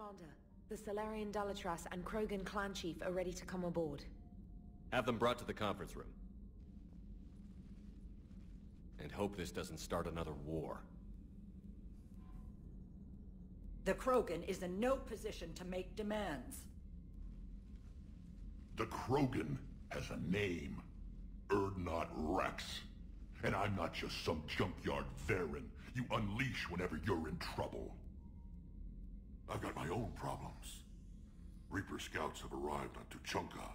Commander. The Solarian Dalatras and Krogan clan chief are ready to come aboard. Have them brought to the conference room. And hope this doesn't start another war. The Krogan is in no position to make demands. The Krogan has a name. Urdnot Rex. And I'm not just some junkyard Varen you unleash whenever you're in trouble. I've got my own problems. Reaper scouts have arrived on Tuchanka.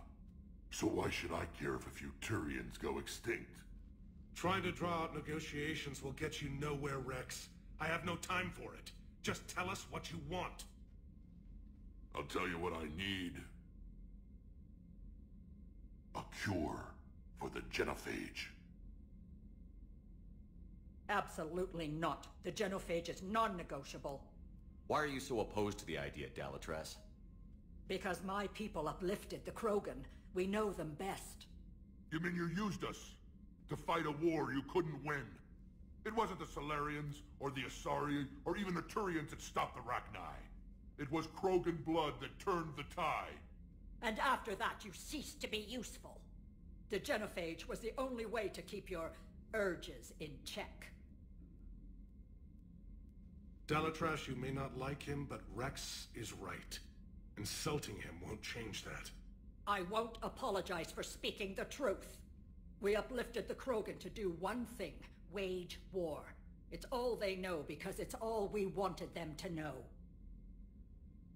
So why should I care if a few Turians go extinct? Trying to draw out negotiations will get you nowhere, Rex. I have no time for it. Just tell us what you want. I'll tell you what I need. A cure for the genophage. Absolutely not. The genophage is non-negotiable. Why are you so opposed to the idea, Dalatras? Because my people uplifted the Krogan. We know them best. You mean you used us to fight a war you couldn't win? It wasn't the Solarians, or the Asari, or even the Turians that stopped the Rachni. It was Krogan blood that turned the tide. And after that, you ceased to be useful. The genophage was the only way to keep your urges in check. Dalatras, you may not like him, but Rex is right. Insulting him won't change that. I won't apologize for speaking the truth. We uplifted the Krogan to do one thing, wage war. It's all they know because it's all we wanted them to know.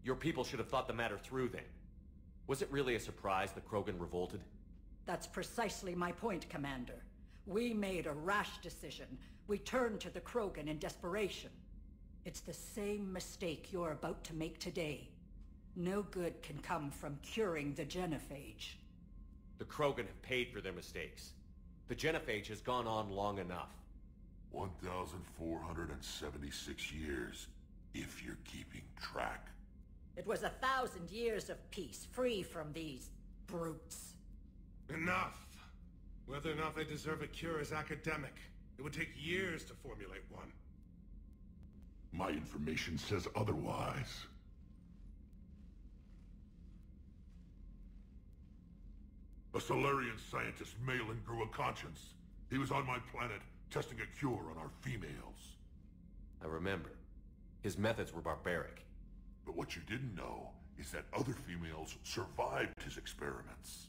Your people should have thought the matter through then. Was it really a surprise the Krogan revolted? That's precisely my point, Commander. We made a rash decision. We turned to the Krogan in desperation. It's the same mistake you're about to make today. No good can come from curing the genophage. The Krogan have paid for their mistakes. The genophage has gone on long enough. 1,476 years, if you're keeping track. It was 1,000 years of peace, free from these brutes. Enough! Whether or not they deserve a cure is academic. It would take years to formulate one. My information says otherwise. A Solarian scientist, Malin, grew a conscience. He was on my planet, testing a cure on our females. I remember. His methods were barbaric. But what you didn't know is that other females survived his experiments.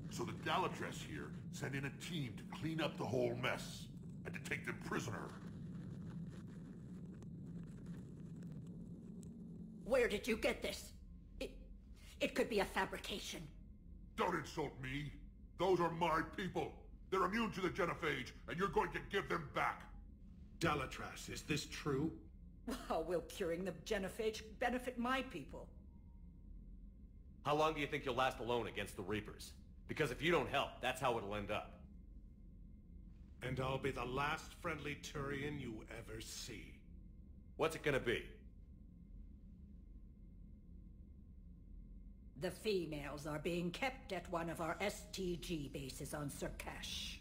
So the Dalatras here sent in a team to clean up the whole mess, and to take them prisoner. Where did you get this? It could be a fabrication. Don't insult me. Those are my people. They're immune to the genophage, and you're going to give them back. Dalatras, is this true? How will curing the genophage benefit my people? How long do you think you'll last alone against the Reapers? Because if you don't help, that's how it'll end up. And I'll be the last friendly Turian you ever see. What's it gonna be? The females are being kept at one of our STG bases on Surkesh.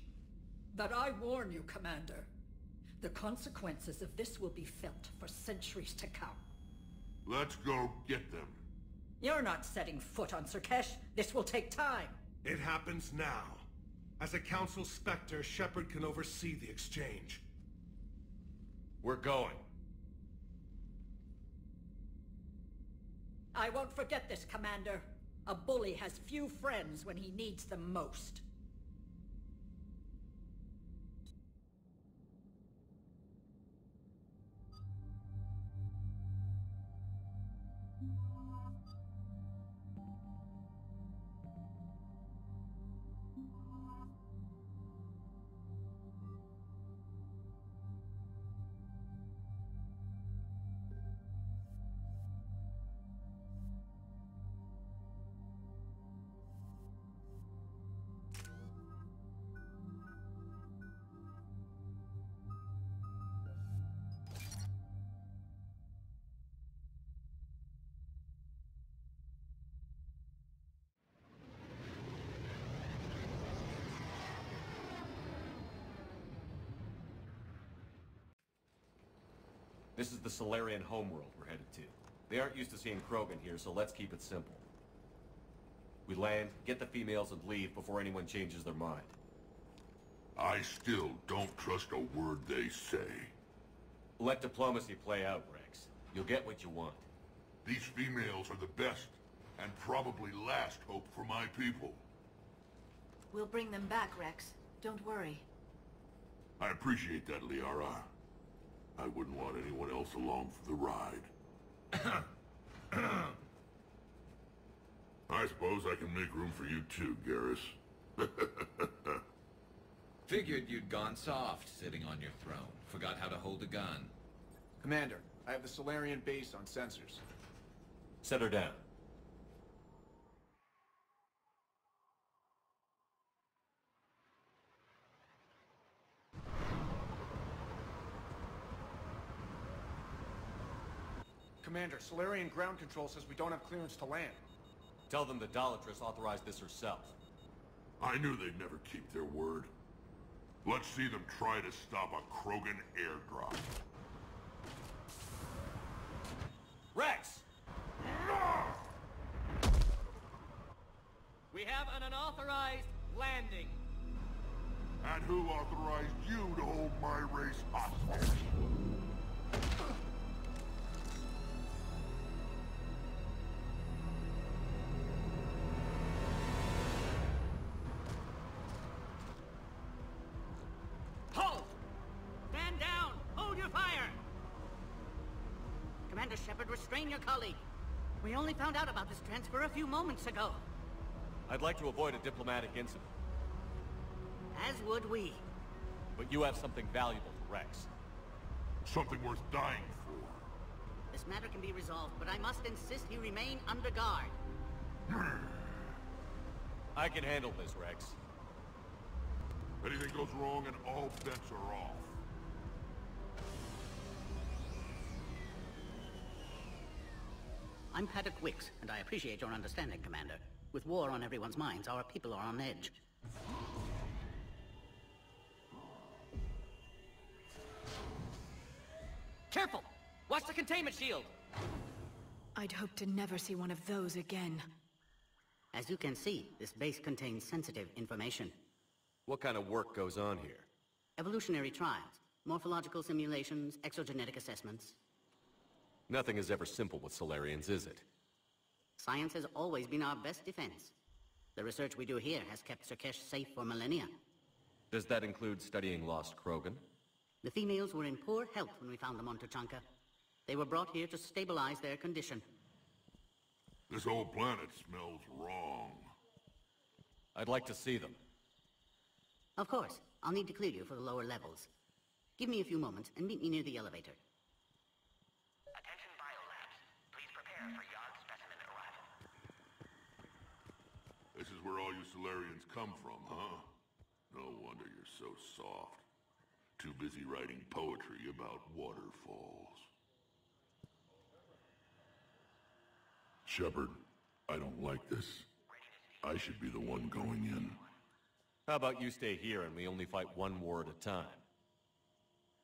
But I warn you, Commander. The consequences of this will be felt for centuries to come. Let's go get them. You're not setting foot on Surkesh. This will take time. It happens now. As a Council Spectre, Shepard can oversee the exchange. We're going. I won't forget this, Commander. A bully has few friends when he needs them most. This is the Solarian homeworld we're headed to. They aren't used to seeing Krogan here, so let's keep it simple. We land, get the females, and leave before anyone changes their mind. I still don't trust a word they say. Let diplomacy play out, Rex. You'll get what you want. These females are the best, and probably last hope for my people. We'll bring them back, Rex. Don't worry. I appreciate that, Liara. I wouldn't want anyone else along for the ride. I suppose I can make room for you too, Garrus. Figured you'd gone soft sitting on your throne. Forgot how to hold a gun. Commander, I have the Solarian base on sensors. Set her down. Commander, Solarian ground control says we don't have clearance to land. Tell them the Dolatress authorized this herself. I knew they'd never keep their word. Let's see them try to stop a Krogan airdrop. Rex! We have an unauthorized landing. And who authorized you to hold my race hostage? Hold! Stand down! Hold your fire! Commander Shepard, restrain your colleague. We only found out about this transfer a few moments ago. I'd like to avoid a diplomatic incident. As would we. But you have something valuable to Rex. Something worth dying for. This matter can be resolved, but I must insist he remain under guard. I can handle this, Rex. Anything goes wrong and all bets are off. I'm Paddock Wicks, and I appreciate your understanding, Commander. With war on everyone's minds, our people are on edge. Careful! Watch the containment shield! I'd hope to never see one of those again. As you can see, this base contains sensitive information. What kind of work goes on here? Evolutionary trials, morphological simulations, exogenetic assessments. Nothing is ever simple with Solarians, is it? Science has always been our best defense. The research we do here has kept Surkesh safe for millennia. Does that include studying lost Krogan? The females were in poor health when we found them on Tuchanka. They were brought here to stabilize their condition. This whole planet smells wrong. I'd like to see them. Of course, I'll need to clear you for the lower levels. Give me a few moments and meet me near the elevator. Attention biolabs. Please prepare for yard specimen arrival. This is where all you Solarians come from, huh? No wonder you're so soft. Too busy writing poetry about waterfalls. Shepard, I don't like this. I should be the one going in. How about you stay here and we only fight one war at a time?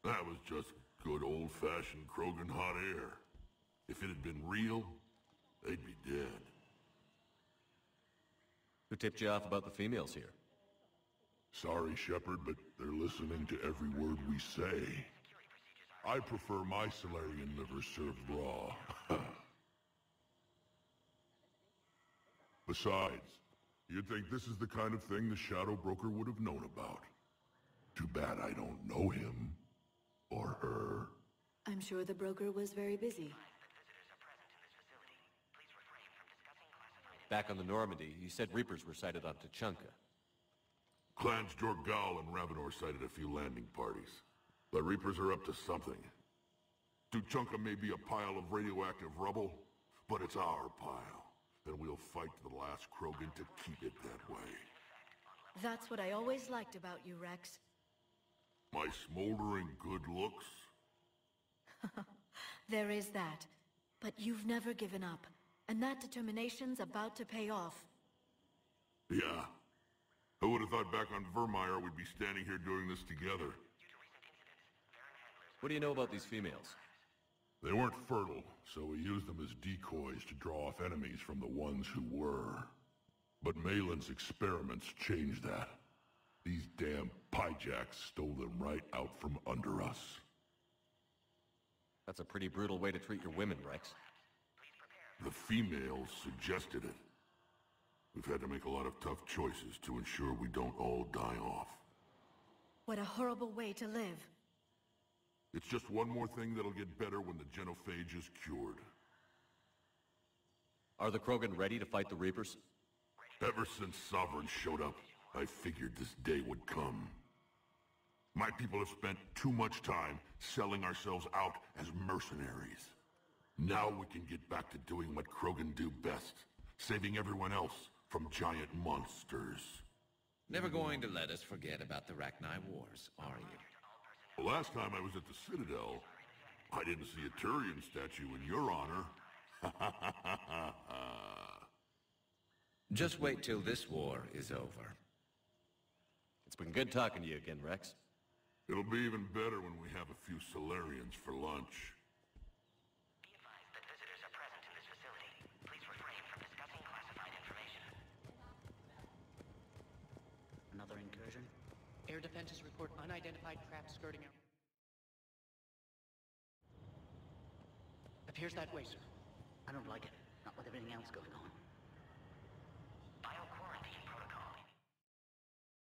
That was just good old-fashioned Krogan hot air. If it had been real, they'd be dead. Who tipped you off about the females here? Sorry, Shepard, but they're listening to every word we say. I prefer my Solarian liver served raw. Besides, you'd think this is the kind of thing the Shadow Broker would have known about. Too bad I don't know him. Or her. I'm sure the broker was very busy. Back on the Normandy, you said Reapers were sighted on Tuchanka. Clans Jorgal and Ravenor sighted a few landing parties. The Reapers are up to something. Tuchanka may be a pile of radioactive rubble, but it's our pile. And we'll fight to the last Krogan to keep it that way. That's what I always liked about you, Rex. My smoldering good looks? There is that. But you've never given up. And that determination's about to pay off. Yeah. Who would have thought back on Vermeer we'd be standing here doing this together? What do you know about these females? They weren't fertile, so we used them as decoys to draw off enemies from the ones who were. But Malin's experiments changed that. These damn pyjacks stole them right out from under us. That's a pretty brutal way to treat your women, Rex. The females suggested it. We've had to make a lot of tough choices to ensure we don't all die off. What a horrible way to live. It's just one more thing that'll get better when the genophage is cured. Are the Krogan ready to fight the Reapers? Ever since Sovereign showed up, I figured this day would come. My people have spent too much time selling ourselves out as mercenaries. Now we can get back to doing what Krogan do best, saving everyone else from giant monsters. Never going to let us forget about the Rachni Wars, are you? The last time I was at the Citadel, I didn't see a Turian statue in your honor. Just wait till this war is over. It's been good talking to you again, Rex. It'll be even better when we have a few Solarians for lunch. Be advised that visitors are present in this facility. Please refrain from discussing classified information. Another incursion? Air defenses report unidentified craft skirting out. Appears that way, sir. I don't like it. Not with everything else going on.